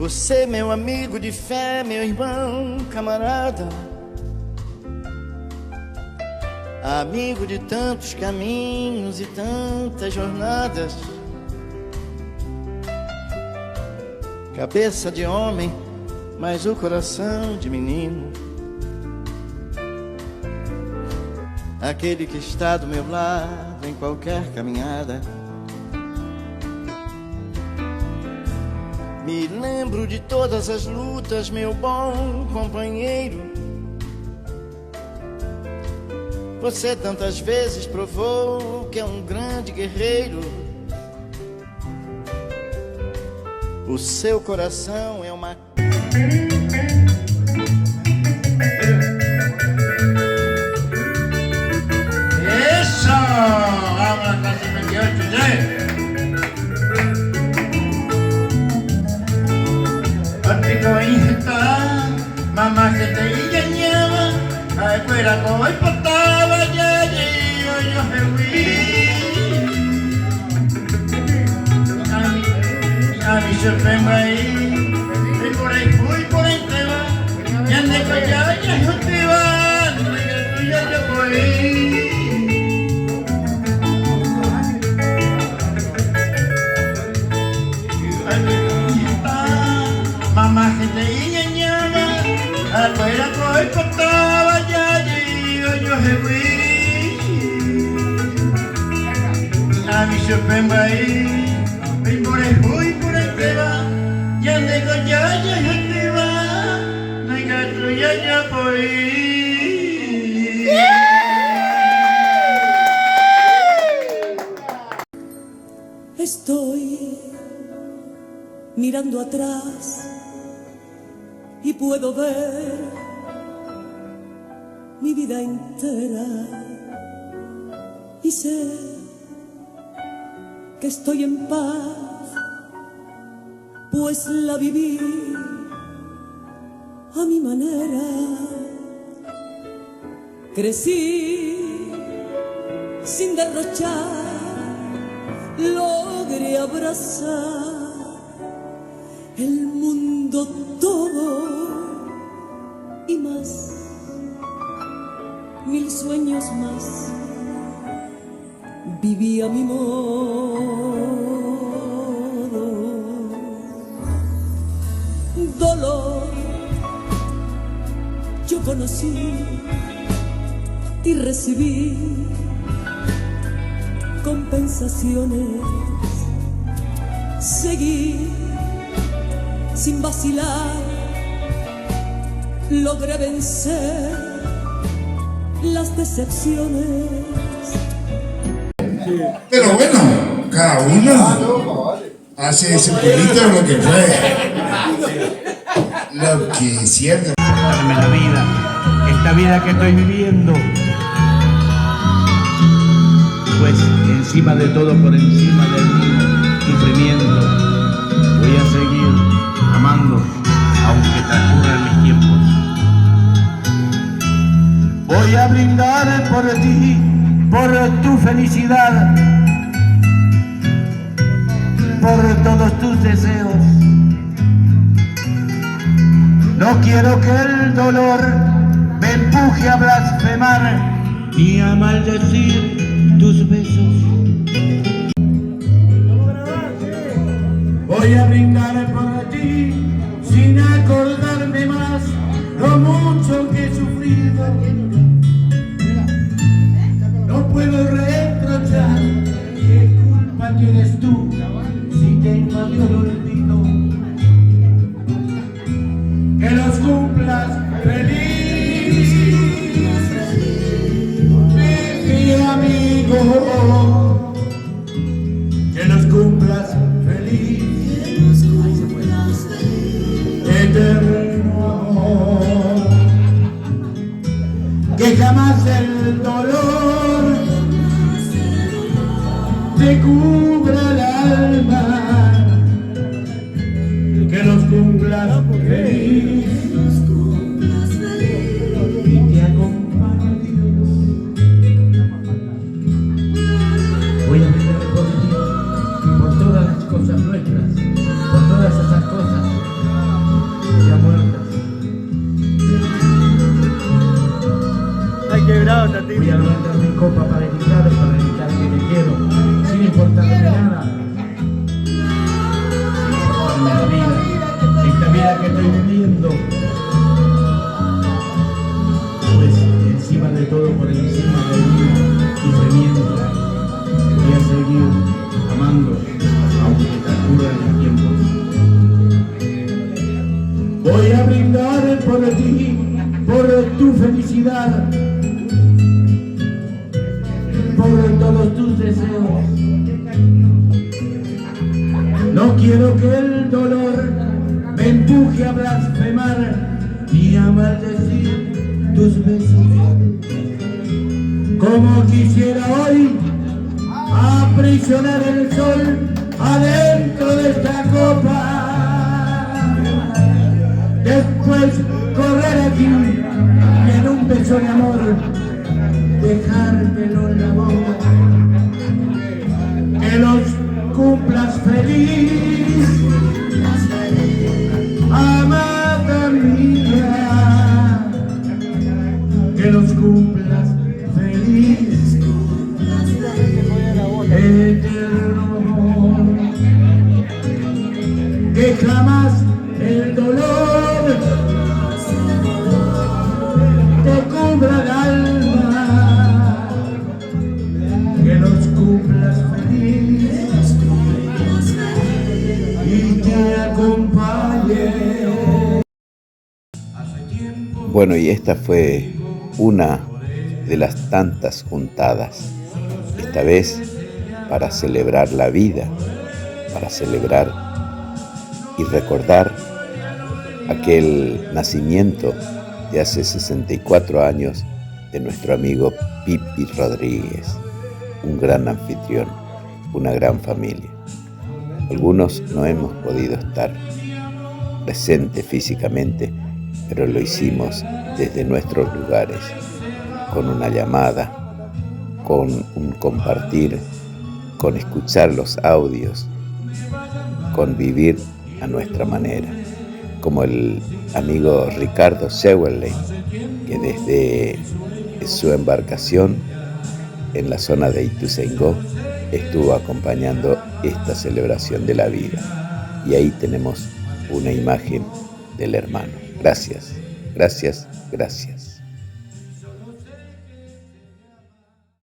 Você, meu amigo de fé, meu irmão, camarada, amigo de tantos caminhos e tantas jornadas, cabeça de homem, mas o coração de menino, aquele que está do meu lado em qualquer caminhada. Me lembro de todas as lutas, meu bom companheiro. Você tantas vezes provou que é um grande guerreiro. O seu coração é uma... Isso! Vamos a clase 28, ¿sí? Contigo hija, mamá que te engañaba, a escuela como importaba, ya yo me fui. A mí se me ahí, y por ahí fui, por ahí te va, y ande con ya yo te va, y tú ya yo voy. Mamá que te engañaba, afuera hoy portaba ya yo me fui. A mí se me ahí, y por ahí fui, por ahí te va, y ande con ya te va, no hay gato ya voy. Estoy mirando atrás y puedo ver mi vida entera y sé que estoy en paz, pues la viví a mi manera. Crecí sin derrochar, logré abrazar el mundo todo y más, 1000 sueños más, viví a mi modo. Dolor yo conocí y recibí compensaciones, seguí sin vacilar, logré vencer las decepciones. Pero bueno, cada uno hace ese poquito lo que puede, lo que siente. Darme la vida, esta vida que estoy viviendo, pues encima de todo, por encima del mismo sufrimiento, voy a seguir amando, aunque transcurran mis tiempos. Voy a brindar por ti, por tu felicidad, por todos tus deseos. No quiero que el dolor me empuje a blasfemar ni a maldecir tus besos. Voy a brindar por ti sin acordarme más lo mucho que he sufrido. No puedo reprochar, qué culpa tienes tú si te invadió el olvido. Que los cumplas feliz, mi amigo. Que los cumplas feliz, eterno amor. Que jamás el dolor te cubra el alma. Que los cumplas feliz y te acompañe Dios. Voy a brindar por ti, por todas las cosas nuestras, por todas esas cosas importarme nada, sin importarme la vida, esta vida que estoy viviendo. Pues encima de todo, por encima del mismo sufrimiento, voy a seguir amando, aunque transcurran los tiempos. Voy a brindar por ti, por tu felicidad, por todos tus deseos. No quiero que el dolor me empuje a blasfemar y a maldecir tus besos. Como quisiera hoy aprisionar el sol adentro de esta copa. Después correr aquí y en un beso de amor dejártelo en la boca. Que los cumplas feliz, amada mía. Que los cumplas feliz, eterno amor. Que jamás el dolor te cubra el alma, que los cumplas feliz y te acompañe. Bueno, y esta fue una de las tantas juntadas, esta vez para celebrar la vida, para celebrar y recordar aquel nacimiento de hace 64 años de nuestro amigo Pipi Rodríguez, un gran anfitrión, una gran familia. Algunos no hemos podido estar presentes físicamente, pero lo hicimos desde nuestros lugares, con una llamada, con un compartir, con escuchar los audios, con vivir a nuestra manera, como el amigo Ricardo Sewelley, que desde su embarcación en la zona de Ituzaingó estuvo acompañando esta celebración de la vida. Y ahí tenemos una imagen del hermano. Gracias, gracias, gracias.